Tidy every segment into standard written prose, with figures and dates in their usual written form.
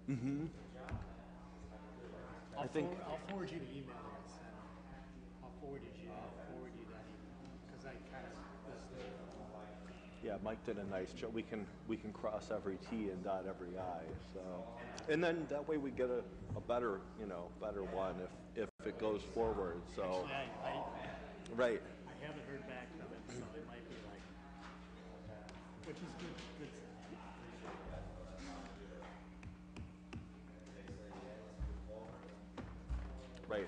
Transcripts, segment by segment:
I think I'll forward you the email that I sent. I'll forward you that email because I kind of yeah, Mike did a nice job. We can cross every T and dot every I. So, and then that way we get a better better one if it goes forward. So actually right. I haven't heard back from it, so it might be like, which is good. Right.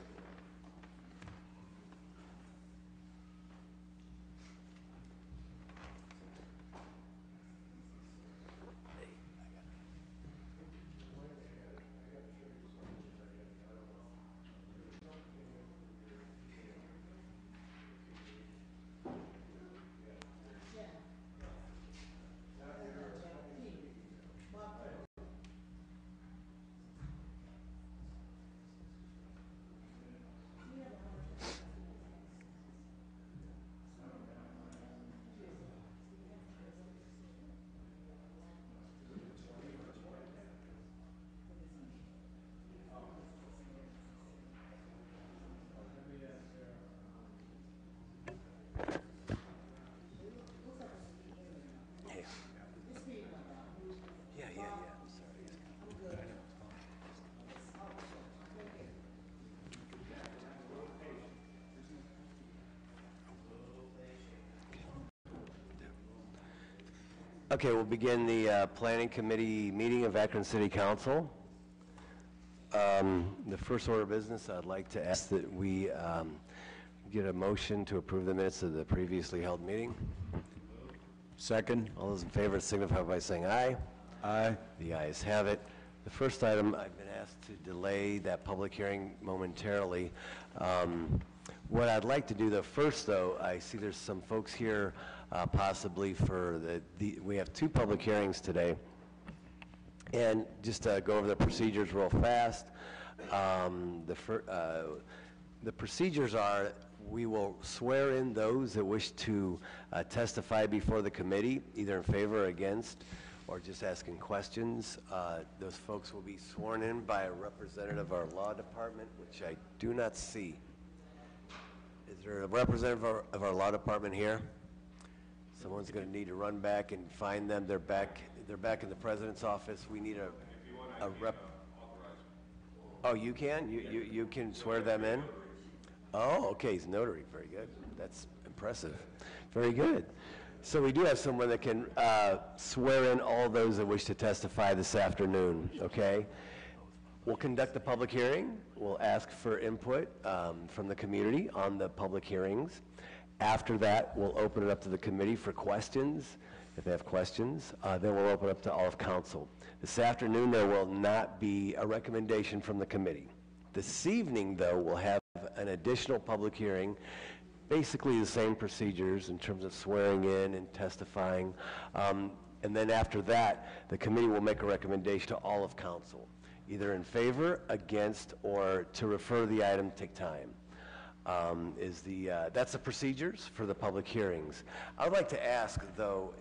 Okay, we'll begin the Planning Committee meeting of Akron City Council. The first order of business, I'd like to ask that we get a motion to approve the minutes of the previously held meeting. Second. All those in favor signify by saying aye. Aye. The ayes have it. The first item, I've been asked to delay that public hearing momentarily. What I'd like to do first though, I see there's some folks here possibly for we have two public hearings today. And just to go over the procedures real fast, the procedures are we will swear in those that wish to testify before the committee, either in favor or against, or just asking questions. Those folks will be sworn in by a representative of our law department, which I do not see. Is there a representative of our law department here? Someone's going to need to run back and find them. They're back in the president's office. We need a rep. Oh, you can? You can swear them in? Oh, okay, he's a notary. Very good. That's impressive. Very good. So we do have someone that can swear in all those that wish to testify this afternoon, okay? We'll conduct the public hearing. We'll ask for input from the community on the public hearings. After that, we'll open it up to the committee for questions, if they have questions. Then we'll open it up to all of council. This afternoon, there will not be a recommendation from the committee. This evening, though, we'll have an additional public hearing, basically the same procedures in terms of swearing in and testifying. And then after that, the committee will make a recommendation to all of council, either in favor, against, or to refer the item, take time. That's the procedures for the public hearings. I would like to ask, though,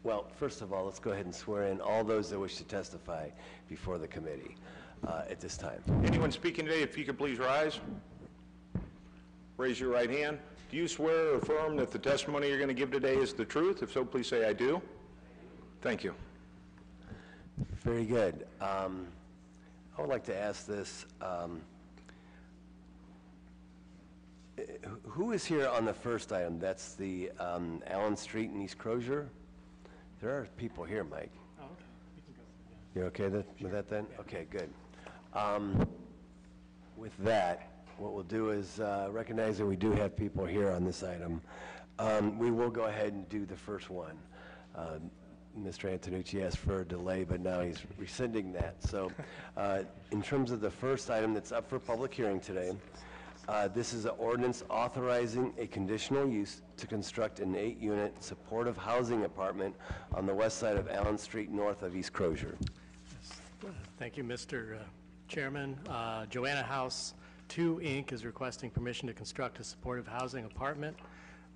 well, first of all, let's go ahead and swear in all those that wish to testify before the committee at this time. Anyone speaking today, if you could please rise. Raise your right hand. Do you swear or affirm that the testimony you're going to give today is the truth? If so, please say I do. Thank you. Very good. I would like to ask this. Who is here on the first item? That's the Allen Street in East Crozier. There are people here, Mike. Oh, okay. We can go through that. You're okay with that then? Yeah. Okay, good. With that, what we'll do is recognize that we do have people here on this item. We will go ahead and do the first one. Mr. Antonucci asked for a delay, but now he's rescinding that. So in terms of the first item that's up for public hearing today, this is an ordinance authorizing a conditional use to construct an 8-unit supportive housing apartment on the west side of Allen Street north of East Crozier. Thank you, Mr. Chairman. Joanna House 2, Inc. is requesting permission to construct a supportive housing apartment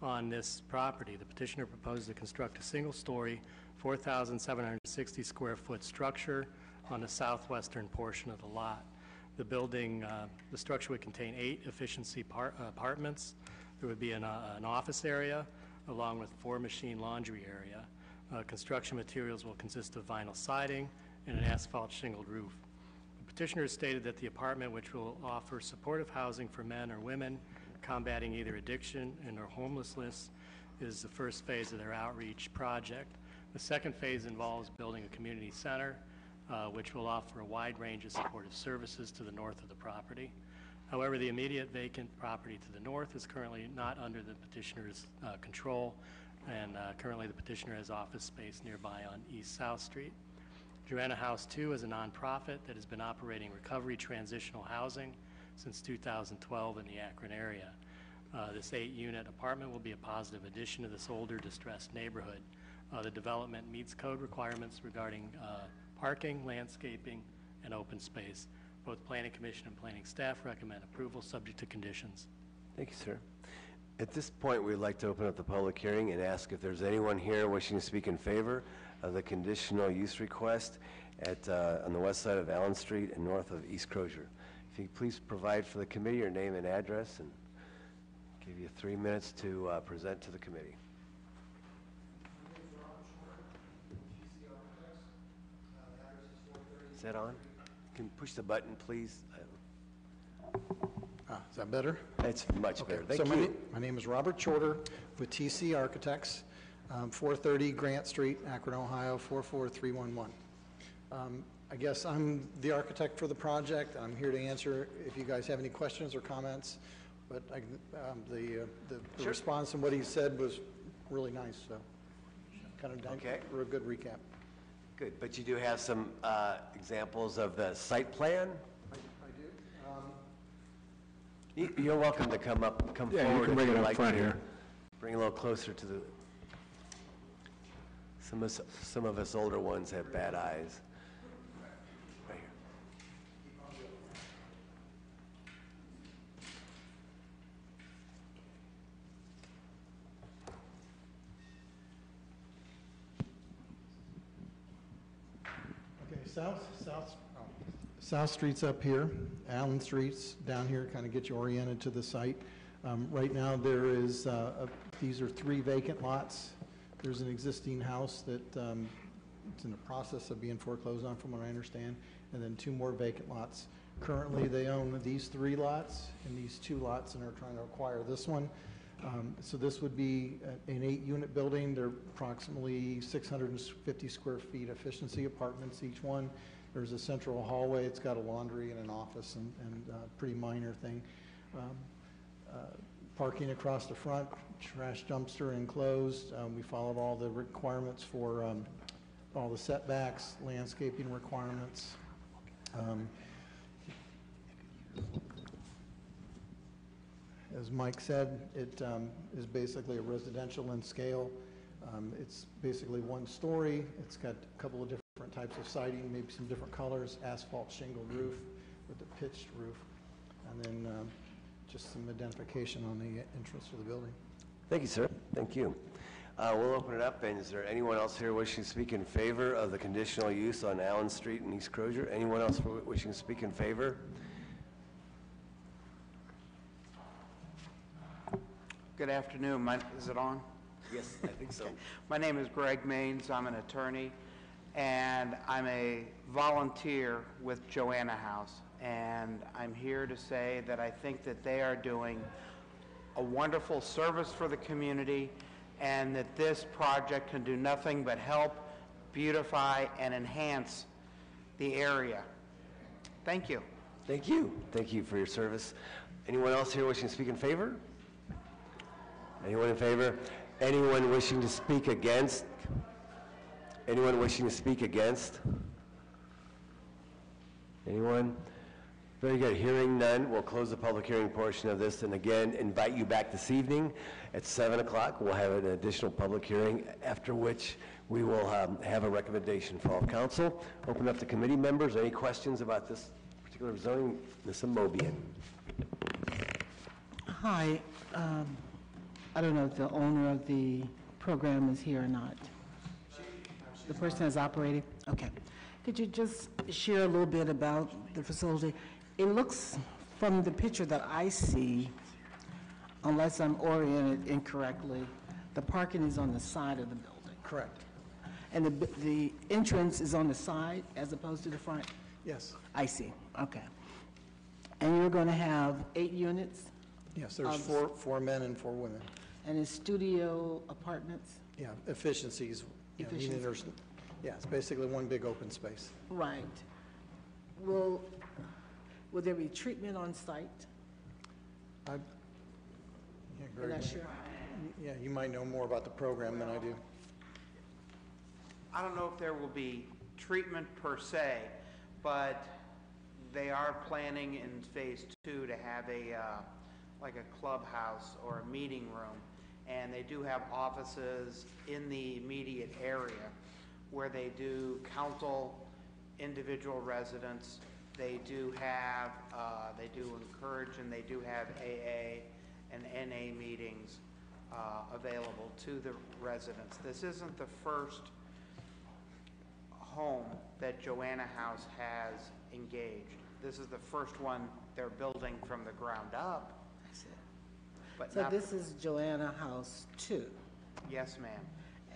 on this property. The petitioner proposes to construct a single-story 4,760 square foot structure on the southwestern portion of the lot. The building, the structure would contain 8 efficiency apartments. There would be an office area along with 4 machine laundry area. Construction materials will consist of vinyl siding and an asphalt shingled roof. The petitioner stated that the apartment, which will offer supportive housing for men or women combating either addiction and or homelessness, is the first phase of their outreach project. The second phase involves building a community center, which will offer a wide range of supportive services to the north of the property. However, the immediate vacant property to the north is currently not under the petitioner's control, and currently the petitioner has office space nearby on East South Street. Joanna House 2 is a nonprofit that has been operating recovery transitional housing since 2012 in the Akron area. This 8-unit apartment will be a positive addition to this older, distressed neighborhood. The development meets code requirements regarding parking, landscaping, and open space. Both Planning Commission and Planning staff recommend approval subject to conditions. Thank you, sir. At this point, we'd like to open up the public hearing and ask if there's anyone here wishing to speak in favor of the conditional use request on the west side of Allen Street and north of East Crozier. If you could please provide for the committee your name and address, and give you 3 minutes to present to the committee. Is that on? Can you push the button, please? Is that better? It's much better. So Thank you. my name is Robert Shorter with TC Architects, 430 Grant Street, Akron, Ohio, 44311. I guess I'm the architect for the project. I'm here to answer if you guys have any questions or comments, but the response and what he said was really nice, so kind of Okay. a good recap. Good, but you do have some examples of the site plan? You're welcome to come forward. Yeah, you can bring if it you'd up like front to. here. Bring a little closer to the, some of us older ones have bad eyes. Right here. Okay, South Street's up here, Allen Street's down here, kind of get you oriented to the site. Right now, there is, these are 3 vacant lots. There's an existing house that it's in the process of being foreclosed on, from what I understand, and then 2 more vacant lots. Currently, they own these 3 lots and these 2 lots, and are trying to acquire this one. So this would be an 8-unit building. They're approximately 650 square feet efficiency apartments, each one. There's a central hallway. It's got a laundry and an office and pretty minor thing. Parking across the front, trash dumpster enclosed. We followed all the requirements for all the setbacks, landscaping requirements. As Mike said, it is basically a residential in scale. It's basically 1 story. It's got a couple of different types of siding, maybe some different colors, asphalt shingled roof with a pitched roof, and then just some identification on the entrance to the building. Thank you, sir. Thank you. We'll open it up, and is there anyone else here wishing to speak in favor of the conditional use on Allen Street in East Crozier? Anyone else wishing to speak in favor? Good afternoon. Is it on? Yes, I think so. My name is Greg Maines. I'm an attorney, and I'm a volunteer with Joanna House. And I'm here to say that I think that they are doing a wonderful service for the community, and that this project can do nothing but help beautify and enhance the area. Thank you. Thank you. Thank you for your service. Anyone else here wishing to speak in favor? Anyone in favor? Anyone wishing to speak against? Anyone wishing to speak against? Anyone? Very good. Hearing none, we'll close the public hearing portion of this, and again, invite you back this evening at 7 o'clock. We'll have an additional public hearing, after which we will have a recommendation for all council. Open up to committee members. Any questions about this particular zoning? Ms. Amobian. Hi. I don't know if the owner of the program is here or not. The person is operating? Okay. Could you just share a little bit about the facility? It looks, from the picture that I see, unless I'm oriented incorrectly, the parking is on the side of the building. Correct. And the entrance is on the side as opposed to the front? Yes. I see, okay. And you're going to have 8 units? Yes, there's four men and 4 women. And it's studio apartments? Yeah, efficiencies. You know, meaning Efficiency. yeah, it's basically one big open space. Right. Will there be treatment on site? Yeah, I'm Greg, not sure. yeah, you might know more about the program than I do. I don't know if there will be treatment per se, but they are planning in phase 2 to have like a clubhouse or a meeting room. And they do have offices in the immediate area where they do counsel individual residents. They do have, they do encourage, and they do have AA and NA meetings available to the residents. This isn't the first home that Joanna House has engaged. This is the first one they're building from the ground up. I see. But So not, this is Joanna House 2, yes, ma'am.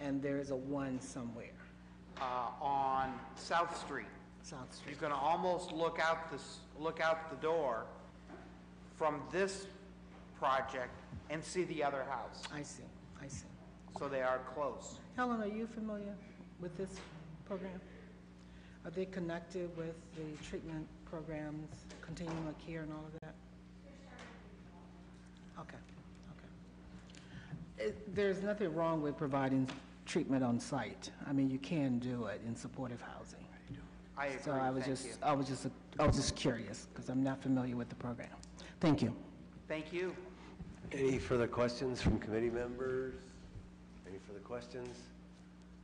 and there is a 1 somewhere, On South Street. South Street. You're going to almost look out the door from this project and see the other house. I see, I see. So they are close. Helen, are you familiar with this program? Are they connected with the treatment programs, continuum of care and all of that? Okay, okay. There's nothing wrong with providing treatment on site. I mean, you can do it in supportive housing. I agree, So I was just curious, because I'm not familiar with the program. Thank you. Thank you. Any further questions from committee members? Any further questions?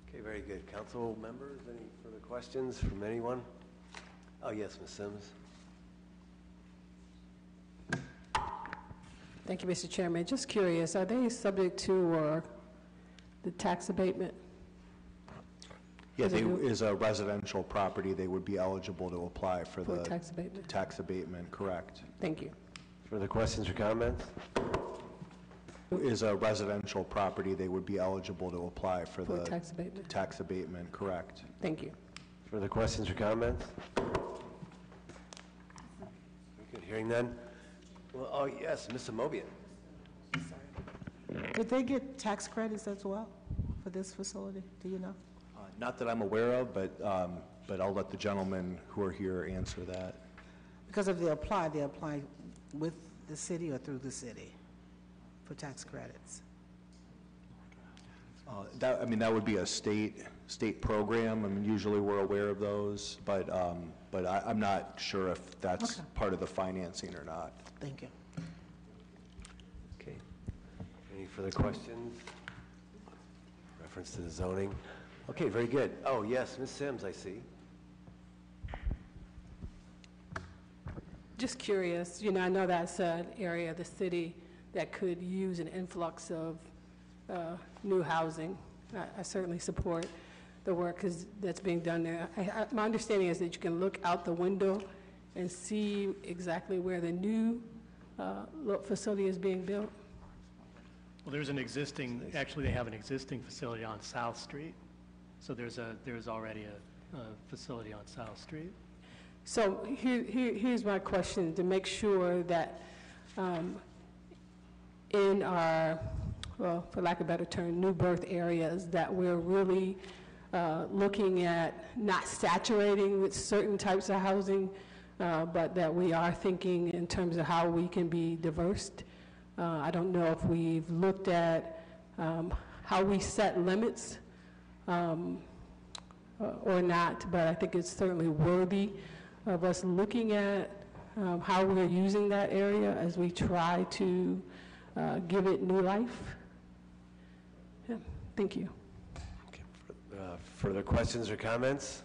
Okay, very good. Council members, any further questions from anyone? Oh, yes, Ms. Sims. Thank you, Mr. Chairman. Just curious, are they subject to the tax abatement? Yeah, they, is a residential property, they would be eligible to apply for For the tax abatement? tax abatement, correct. Thank you. Further questions or comments? Is a residential property, they would be eligible to apply for For the tax abatement? tax abatement, correct. Thank you. Further questions or comments? Good, hearing none. Well, oh, yes, Ms. Amobian. Did they get tax credits as well for this facility? Do you know? Not that I'm aware of, but I'll let the gentlemen who are here answer that. Because if they apply with the city or through the city for tax credits? That would be a state program. I mean, usually we're aware of those, but I'm not sure if that's Okay. part of the financing or not. Thank you. Okay. Any further questions? Reference to the zoning? Okay, very good. Oh, yes, Ms. Sims, I see. Just curious, I know that's an area of the city that could use an influx of new housing. I certainly support the work that's being done there. My understanding is that you can look out the window and see exactly where the new facility is being built. Well, there's an existing, actually, they have an existing facility on South Street. So there's already a facility on South Street. So here's my question, to make sure that in our, well, for lack of a better term, new birth areas, that we're really looking at not saturating with certain types of housing, but that we are thinking in terms of how we can be diverse. I don't know if we've looked at how we set limits or not, but I think it's certainly worthy of us looking at how we're using that area as we try to give it new life. Yeah, thank you. Okay. Further questions or comments?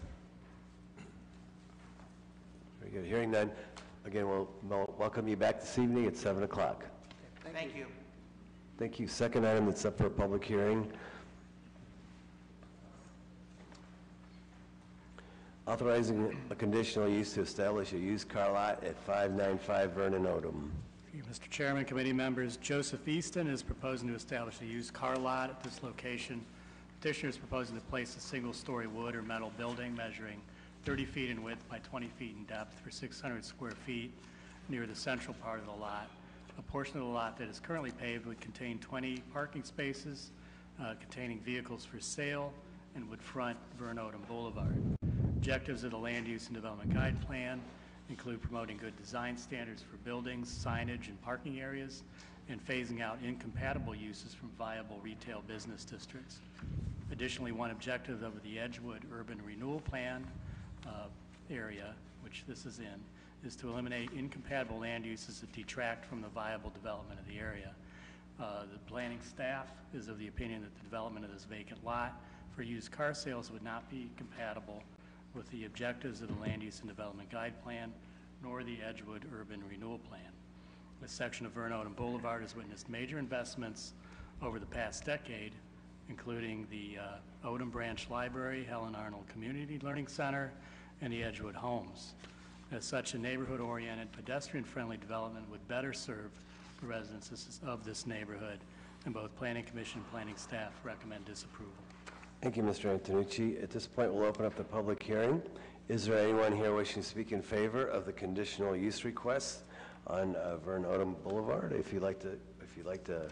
Very good. Hearing none. Again, we'll welcome you back this evening at 7 o'clock. Thank you. Thank you. Second item that's up for a public hearing. Authorizing a conditional use to establish a used car lot at 595 Vernon Odom. Through you, Mr. Chairman, committee members, Joseph Easton is proposing to establish a used car lot at this location. Petitioner is proposing to place a single-story wood or metal building measuring 30 feet in width by 20 feet in depth for 600 square feet near the central part of the lot. A portion of the lot that is currently paved would contain 20 parking spaces containing vehicles for sale and would front Vernon Odom Boulevard. Objectives of the Land Use and Development Guide Plan include promoting good design standards for buildings, signage, and parking areas, and phasing out incompatible uses from viable retail business districts. Additionally, one objective of the Edgewood Urban Renewal Plan area, which this is in, is to eliminate incompatible land uses that detract from the viable development of the area. The planning staff is of the opinion that the development of this vacant lot for used car sales would not be compatible with the objectives of the Land Use and Development Guide Plan, nor the Edgewood Urban Renewal Plan. This section of Vernon Odom Boulevard has witnessed major investments over the past decade, including the Odom Branch Library, Helen Arnold Community Learning Center, and the Edgewood Homes. As such, a neighborhood-oriented, pedestrian-friendly development would better serve the residents of this neighborhood, and both Planning Commission and planning staff recommend disapproval. Thank you, Mr. Antonucci. At this point, we'll open up the public hearing. Is there anyone here wishing to speak in favor of the conditional use request on Vernon Odom Boulevard? If you'd like to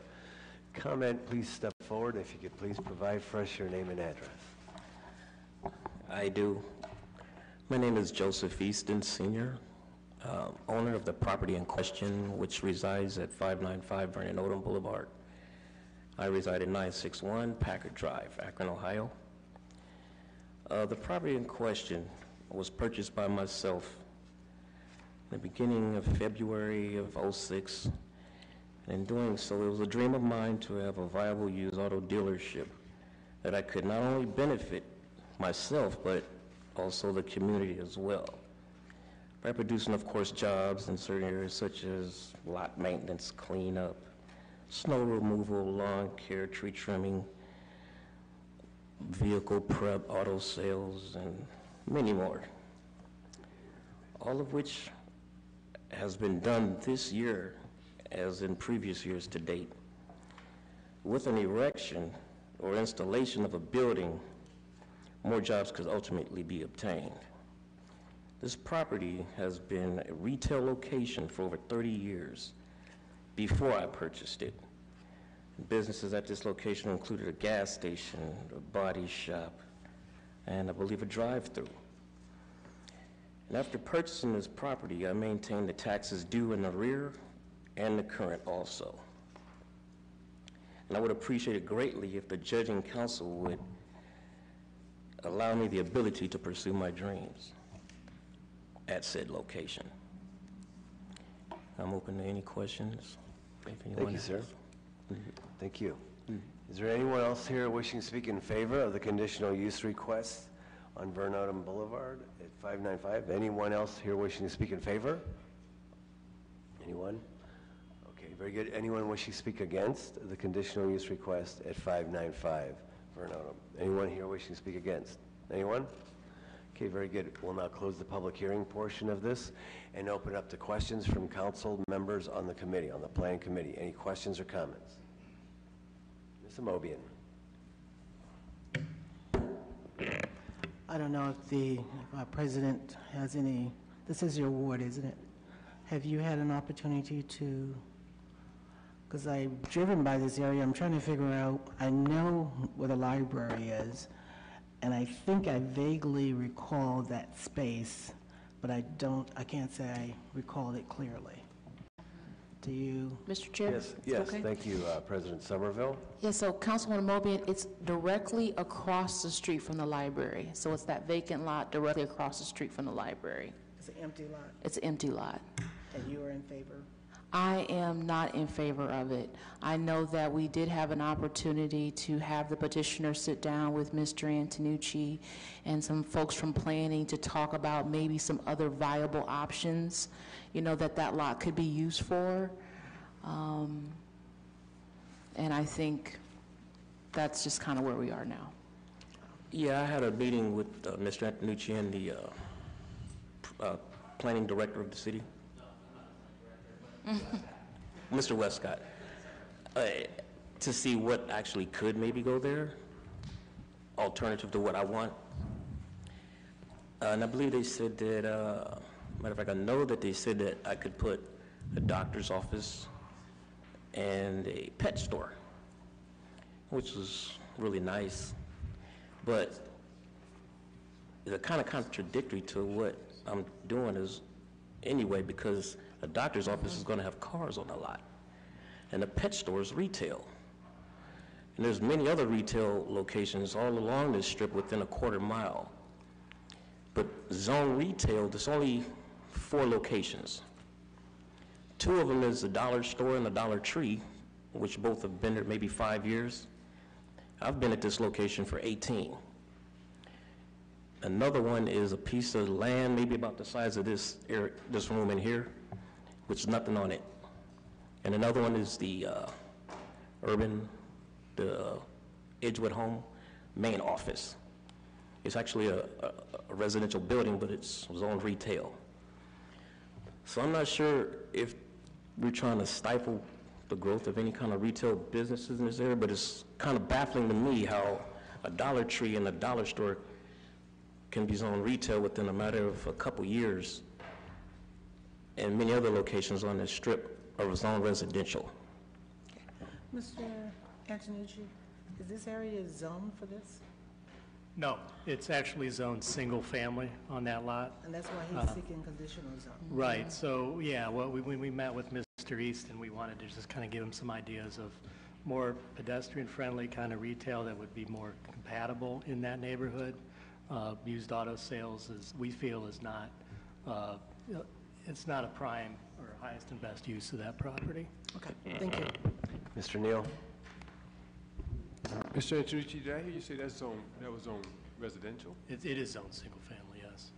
comment, please step forward. If you could please provide for us your name and address. I do. My name is Joseph Easton, Sr., owner of the property in question, which resides at 595 Vernon Odom Boulevard. I reside at 961 Packard Drive, Akron, Ohio. The property in question was purchased by myself in the beginning of February of '06. And in doing so, it was a dream of mine to have a viable used auto dealership that I could not only benefit myself, but also the community as well, by producing, of course, jobs in certain areas such as lot maintenance, cleanup, snow removal, lawn care, tree trimming, vehicle prep, auto sales, and many more. All of which has been done this year as in previous years to date. With an erection or installation of a building, more jobs could ultimately be obtained. This property has been a retail location for over 30 years before I purchased it. Businesses at this location included a gas station, a body shop, and I believe a drive-through. And after purchasing this property, I maintained the taxes due in the rear and the current also. And I would appreciate it greatly if the judging council would allow me the ability to pursue my dreams at said location. I'm open to any questions. Thank you, sir. Thank you. Is there anyone else here wishing to speak in favor of the conditional use request on Vernon Odom Boulevard at 595? Anyone else here wishing to speak in favor? Anyone? Okay, very good. Anyone wishing to speak against the conditional use request at 595 Vernon Odom? Anyone here wishing to speak against? Anyone? Okay, very good. We'll now close the public hearing portion of this and open up to questions from council members on the committee, on the planning committee. Any questions or comments? Ms. Amobian. I don't know if the president has any, this is your ward, isn't it? Have you had an opportunity to, because I've driven by this area, I'm trying to figure out, I know where the library is, and I think I vaguely recall that space, but I can't say I recalled it clearly. Do you? Mr. Chair? Yes, okay? thank you, President Somerville. Yes, so Councilwoman Mobian, it's directly across the street from the library. So it's that vacant lot directly across the street from the library. It's an empty lot, It's an empty lot. and you are in favor? I am not in favor of it. I know that we did have an opportunity to have the petitioner sit down with Mr. Antonucci and some folks from planning to talk about maybe some other viable options, you know, that lot could be used for. And I think that's just kind of where we are now. Yeah, I had a meeting with Mr. Antonucci and the planning director of the city. Mr. Westcott, to see what actually could maybe go there, alternative to what I want. And I believe they said that, matter of fact, I know that they said that I could put a doctor's office and a pet store, which was really nice. But it's kind of contradictory to what I'm doing is anyway, because a doctor's office is going to have cars on the lot, and a pet store is retail. And there's many other retail locations all along this strip within a quarter mile. But zone retail, there's only 4 locations. 2 of them is the Dollar Store and the Dollar Tree, which both have been there maybe 5 years. I've been at this location for 18. Another one is a piece of land, maybe about the size of this room in here, with nothing on it. And another one is the the Edgewood Home main office. It's actually a residential building, but it's zoned retail. So I'm not sure if we're trying to stifle the growth of any kind of retail businesses in this area, but it's kind of baffling to me how a Dollar Tree and a dollar store can be zoned retail within a matter of a couple years, and many other locations on this strip are zoned residential. Mr. Antonucci, is this area zoned for this? No, it's actually zoned single-family on that lot. And that's why he's seeking conditional zone? Right, so, yeah, well, when we met with Mr. Easton, we wanted to just kind of give him some ideas of more pedestrian-friendly kind of retail that would be more compatible in that neighborhood. Used auto sales, we feel, is not, it's not a prime or highest and best use of that property. Okay, thank you. Mr. Neal? Mr. Antonucci, did I hear you say that was on residential? It is zoned single-family, yes.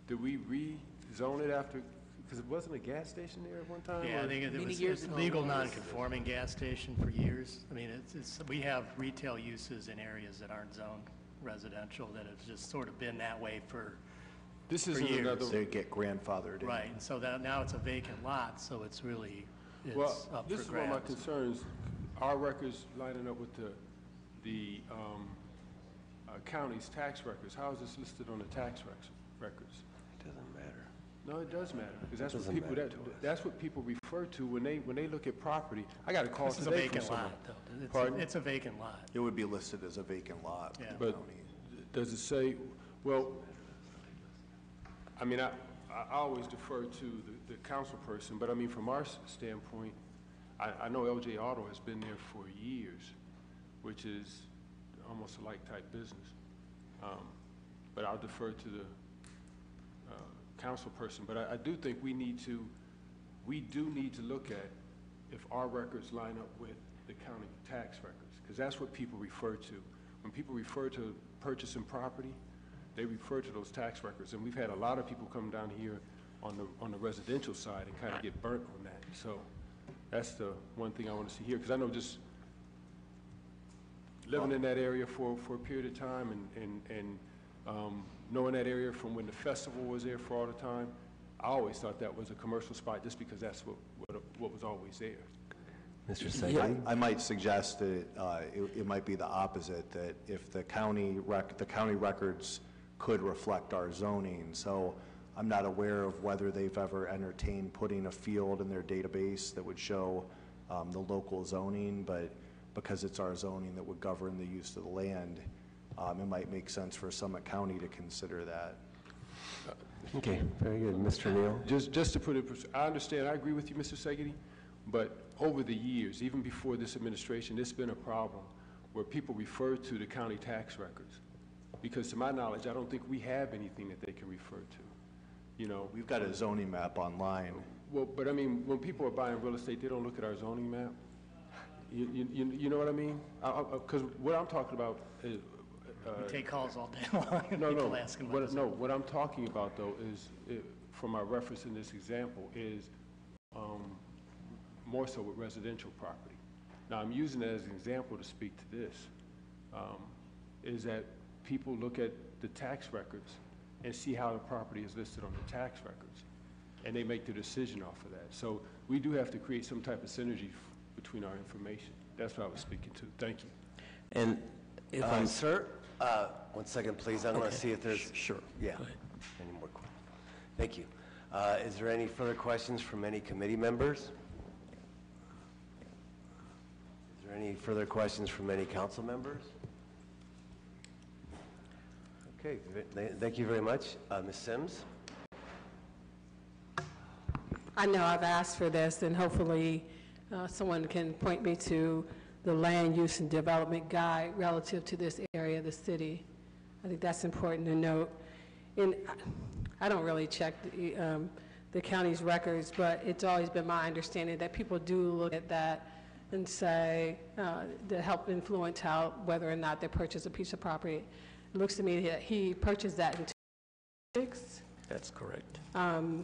Did we rezone it after, because it wasn't a gas station there at one time? Yeah, or- I think it was a legal non-conforming gas station for years. I mean, we have retail uses in areas that aren't zoned residential that have just sort of been that way for This isn't years. another. They get grandfathered in. Right, and so that now it's a vacant lot, so it's really, Well, it's up this for is one of my grabs. concerns, our records lining up with the county's tax records. How is this listed on the tax records? It doesn't matter. No, it does matter, because that's what Doesn't people, matter to us. that's what people refer to when they look at property. I got a call This is a today from vacant someone. lot, though. Pardon? It's a vacant lot. It would be listed as a vacant lot. Yeah. in the But county. does it say, well, I mean, I always defer to the council person, but I mean, from our standpoint, I know LJ Auto has been there for years, which is almost a like-type business. But I'll defer to the council person. But I do think we do need to look at if our records line up with the county tax records, because that's what people refer to. When people refer to purchasing property, they refer to those tax records. And we've had a lot of people come down here on the residential side and kind of get burnt on that. So that's the one thing I want to see here, because I know just living in that area for a period of time and knowing that area from when the festival was there for all the time, I always thought that was a commercial spot just because that's what was always there. Mr. Segedy? I might suggest that it might be the opposite, that if the county records could reflect our zoning. So I'm not aware of whether they've ever entertained putting a field in their database that would show the local zoning, but because it's our zoning that would govern the use of the land, it might make sense for Summit County to consider that. Okay, very good. Mr. Neal? Just to put it, I understand, I agree with you, Mr. Segedy, but over the years, even before this administration, it's been a problem where people refer to the county tax records. Because to my knowledge, I don't think we have anything that they can refer to. You know, We've got a zoning map online. well, but I mean, when people are buying real estate, they don't look at our zoning map. You know what I mean? Because what I'm talking about is. We take calls all day long, and No, people asking what is it. No, what I'm talking about, though, is, from my reference in this example, is more so with residential property. Now, I'm using that as an example to speak to this, is that people look at the tax records and see how the property is listed on the tax records, and they make the decision off of that. So we do have to create some type of synergy between our information. That's what I was speaking to. Thank you. And if I'm... Sir, 1 second, please. I'm going to see if there's... Sure. Yeah. Any more questions? Thank you. Is there any further questions from any committee members? Is there any further questions from any council members? Okay, thank you very much. Ms. Sims? I know I've asked for this, and hopefully someone can point me to the land use and development guide relative to this area of the city. I think that's important to note. And I don't really check the county's records, but it's always been my understanding that people do look at that and say, to help influence how, whether or not they purchase a piece of property. It looks to me that he purchased that in 2006. That's correct. And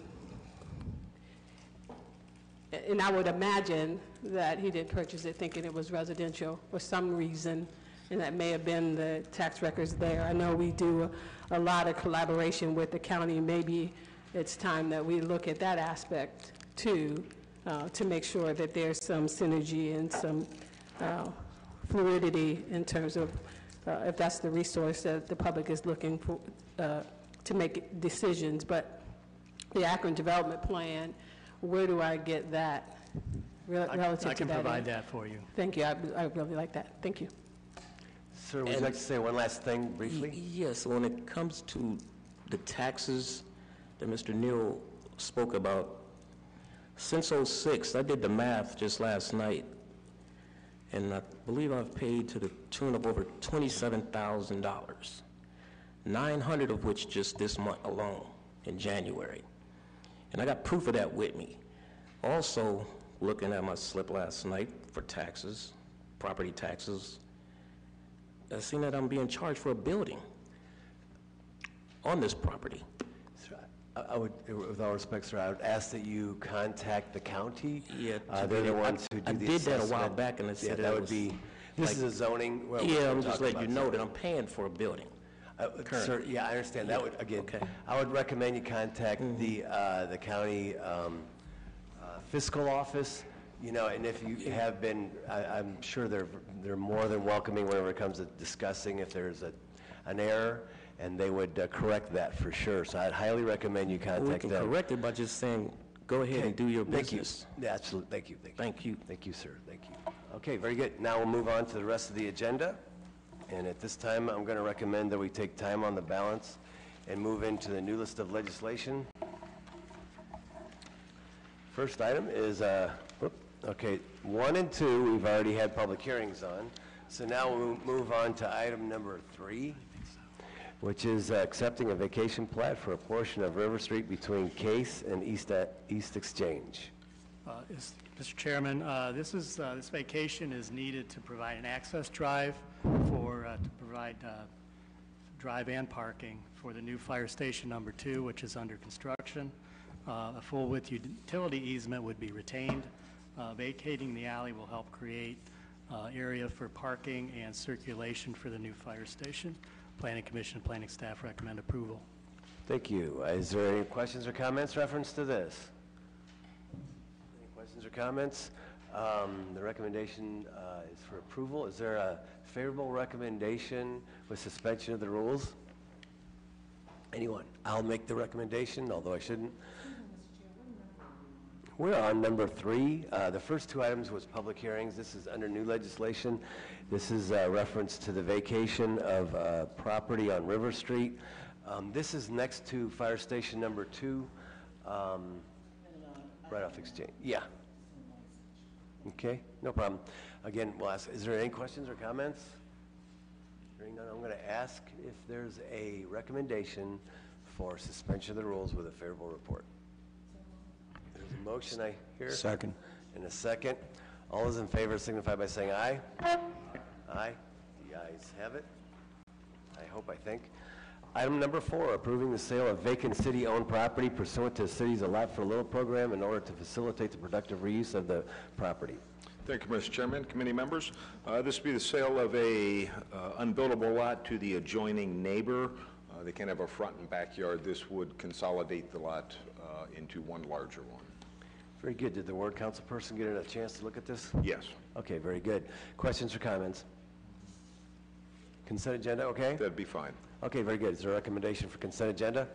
I would imagine that he didn't purchase it thinking it was residential for some reason, and that may have been the tax records there. I know we do a lot of collaboration with the county. Maybe it's time that we look at that aspect too, to make sure that there's some synergy and some fluidity in terms of if that's the resource that the public is looking for to make decisions. But the Akron Development Plan, where do I get that relative to that? I can provide that for you. Thank you. I really like that. Thank you. Sir, would you like to say one last thing briefly? Yes, when it comes to the taxes that Mr. Neal spoke about, since '06, I did the math just last night, and I believe I've paid to the tune of over $27,000, 900 of which just this month alone in January. And I got proof of that with me. Also, looking at my slip last night for taxes, property taxes, I seen that I'm being charged for a building on this property. Sir, I would, with all respect, sir, I would ask that you contact the county. Yeah, they're the ones who do the assessment. I did that a while back, and they said that would be, this is a zoning. Well, yeah, I'm just letting you know that I'm paying for a building. Sir, yeah, I understand. That would, again, okay. I would recommend you contact the county fiscal office, you know, and if you have been, I'm sure they're more than welcoming whenever it comes to discussing if there's an error, and they would correct that for sure. So I'd highly recommend you contact them. We can correct it by just saying, go ahead and do your business. Thank you. Yeah, absolutely. Thank you. Thank you. Thank you, sir. Thank you. Okay, very good. Now we'll move on to the rest of the agenda. And at this time, I'm going to recommend that we take time on the balance and move into the new list of legislation. First item is, okay, 1 and 2, we've already had public hearings on. So now we'll move on to item number 3, which is accepting a vacation plat for a portion of River Street between Case and East Exchange. Mr. Chairman, this vacation is needed to provide an access drive to provide drive and parking for the new fire station number 2, which is under construction. A full-width utility easement would be retained. Vacating the alley will help create area for parking and circulation for the new fire station. Planning Commission and planning staff recommend approval. Thank you. Is there any questions or comments reference to this? Any questions or comments? The recommendation is for approval. Is there a favorable recommendation with suspension of the rules? Anyone? I'll make the recommendation, although I shouldn't. We're on number 3. The first 2 items was public hearings. This is under new legislation. This is reference to the vacation of property on River Street. This is next to fire station number 2, right off Exchange. Yeah. Okay, no problem. Again, we'll ask, is there any questions or comments? Hearing none, I'm going to ask if there's a recommendation for suspension of the rules with a favorable report. There's a motion I hear. Second. And a second. All those in favor signify by saying aye. Aye. The ayes have it. I think. Item number 4, approving the sale of vacant city-owned property pursuant to the city's A Lot for Little program in order to facilitate the productive reuse of the property. Thank you, Mr. Chairman, committee members. This would be the sale of a unbuildable lot to the adjoining neighbor. They can have a front and backyard. This would consolidate the lot into one larger one. Very good. Did the ward council person get a chance to look at this? Yes. Okay, very good. Questions or comments? Consent agenda, okay? That'd be fine. Okay, very good. Is there a recommendation for consent agenda?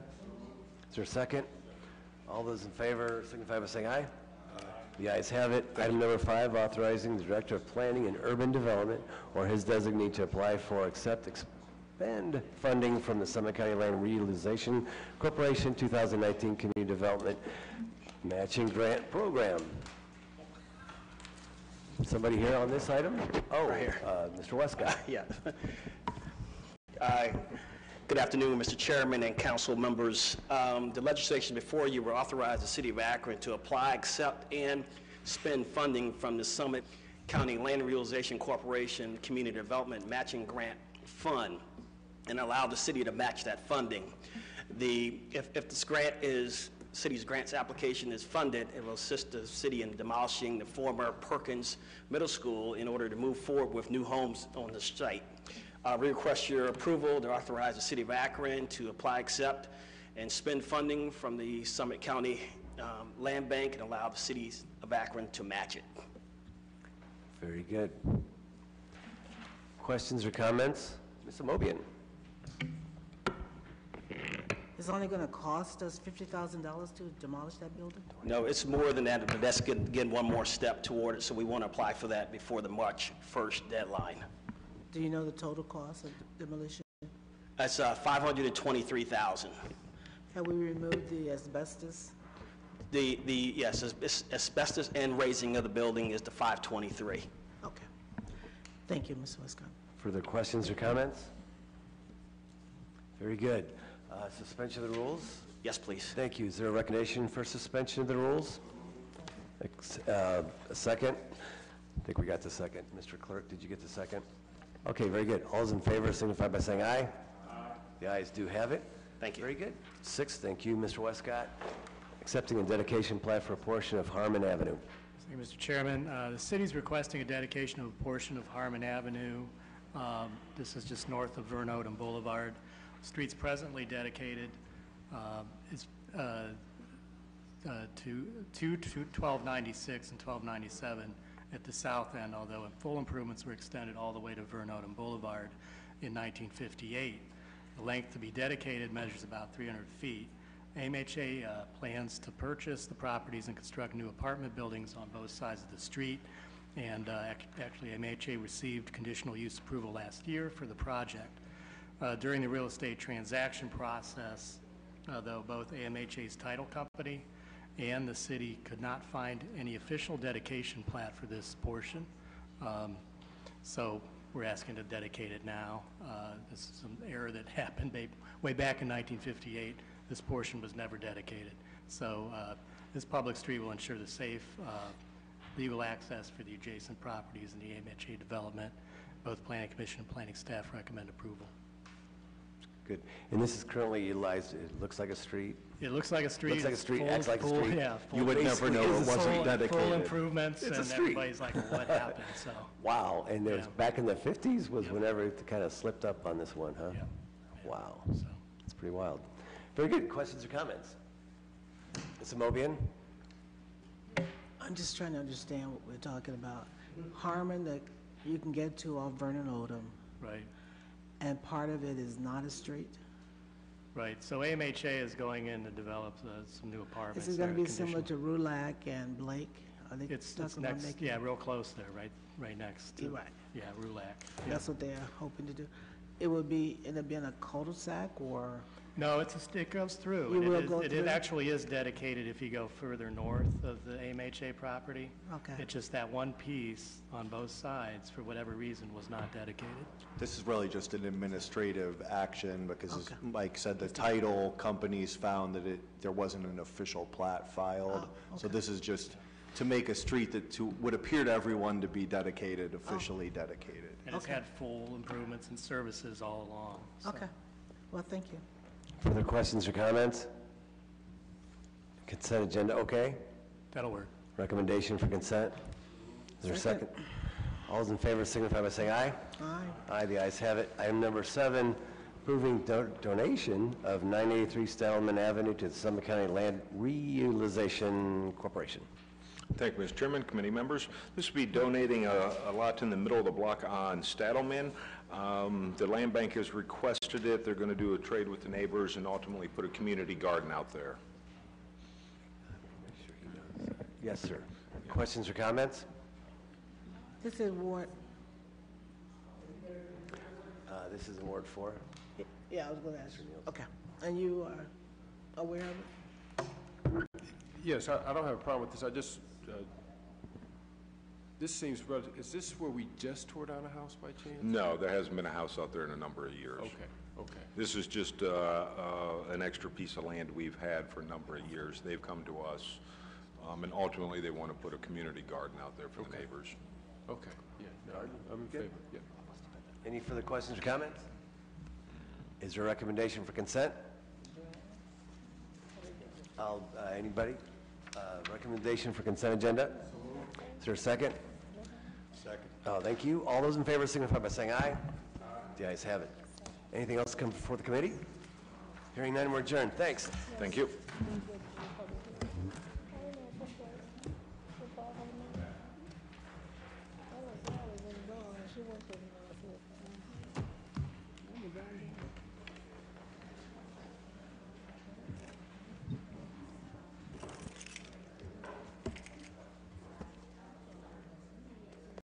Is there a second? All those in favor signify by saying aye. The ayes have it. Item number 5, authorizing the Director of Planning and Urban Development or his designee to apply for, accept, expend funding from the Summit County Land Reutilization Corporation 2019 Community Development Matching Grant Program. Somebody here on this item? Oh, right here. Mr. Westcott. Yeah. Good afternoon, Mr. Chairman and council members. The legislation before you will authorize the City of Akron to apply, accept, and spend funding from the Summit County Land Reutilization Corporation Community Development Matching Grant Fund and allow the city to match that funding. If this grant is, city's grants application is funded, it will assist the city in demolishing the former Perkins Middle School in order to move forward with new homes on the site. We request your approval to authorize the City of Akron to apply, accept, and spend funding from the Summit County Land Bank and allow the City of Akron to match it. Very good. Questions or comments? Mr. Mobian. It's only going to cost us $50,000 to demolish that building? No, it's more than that, but that's again one more step toward it, so we want to apply for that before the March 1st deadline. Do you know the total cost of demolition? That's $523,000. Have we removed the asbestos? Yes, asbestos and raising of the building is the $523,000. Okay. Thank you, Mr. Westcott. Further questions or comments? Very good. Suspension of the rules? Yes, please. Thank you. Is there a recognition for suspension of the rules? A second? I think we got the second. Mr. Clerk, did you get the second? Okay, very good. All those in favor signify by saying aye. Aye. The ayes do have it. Thank you. Very good. 6, thank you, Mr. Westcott. Accepting a dedication plat for a portion of Harmon Avenue. Thank you, Mr. Chairman. The city's requesting a dedication of a portion of Harmon Avenue. This is just north of Vern Odom Boulevard. Streets presently dedicated is to 1296 and 1297 at the south end, although full improvements were extended all the way to Vern Odom Boulevard in 1958. The length to be dedicated measures about 300 feet. AMHA plans to purchase the properties and construct new apartment buildings on both sides of the street, and actually AMHA received conditional use approval last year for the project. During the real estate transaction process, though both AMHA's title company and the city could not find any official dedication plat for this portion, so we're asking to dedicate it now. This is an error that happened way back in 1958. This portion was never dedicated. So this public street will ensure the safe legal access for the adjacent properties in the AMHA development. Both Planning Commission and Planning staff recommend approval. Good. And this is currently utilized, it looks like a street? It looks like a street. Looks like a street, Full- acts like a full- street. Yeah. You would never know it wasn't Full dedicated. improvements, It's a and street. everybody's like, what happened? So, Wow, and there's, Yeah. back in the 50s was whenever it kind of slipped up on this one, huh? yeah. Wow, So, it's pretty wild. Very good. Questions or comments? Mr. Mobian? I'm just trying to understand what we're talking about. Harmon that you can get to off Vernon Odom, right. and part of it is not a street? Right, so AMHA is going in to develop some new apartments. Is it going to They're be similar to conditional. Rulac and Blake? Are they It's talking about next, making? yeah, real close there, right next to. You're right. Yeah, Rulac. Yeah. That's what they're hoping to do. It would be, end up being a cul-de-sac or? No, it goes through. You and will go It through? actually is dedicated if you go further north of the AMHA property. Okay. It's just that one piece on both sides, for whatever reason, was not dedicated. This is really just an administrative action because, as Okay. Mike said, the title companies found that there wasn't an official plat filed. Oh, So okay. this is just to make a street that would appear to everyone to be dedicated, officially dedicated. And it's Okay. had full improvements and services all along. so. Okay. Well, thank you. Further questions or comments? Consent agenda, okay? That'll work. Recommendation for consent? Is there a second? All those in favor signify by saying aye. Aye. Aye, the ayes have it. Item number 7, approving donation of 983 Stellman Avenue to the Summit County Land Reutilization Corporation. Thank you, Mr. Chairman, committee members. This will be donating a lot in the middle of the block on Stadelman. The land bank has requested it. They're going to do a trade with the neighbors and ultimately put a community garden out there. Yes, sir. Questions or comments? This is Ward, This is in Ward 4. yeah, I was going to ask you. Okay. And you are aware of it? Yes, I don't have a problem with this. I just, this seems, is this where we just tore down a house by chance? No, there hasn't been a house out there in a number of years. Okay, okay. This is just an extra piece of land we've had for a number of years. They've come to us, and ultimately they want to put a community garden out there for the neighbors. Okay, yeah, no, I'm in favor, yeah. Any further questions or comments? Is there a recommendation for consent? Anybody? Recommendation for consent agenda? Is there a second? Second. Oh, thank you. All those in favor signify by saying aye. The ayes have it. Anything else come before the committee? Hearing none, we're adjourned. Thanks. Thank you. Thank you.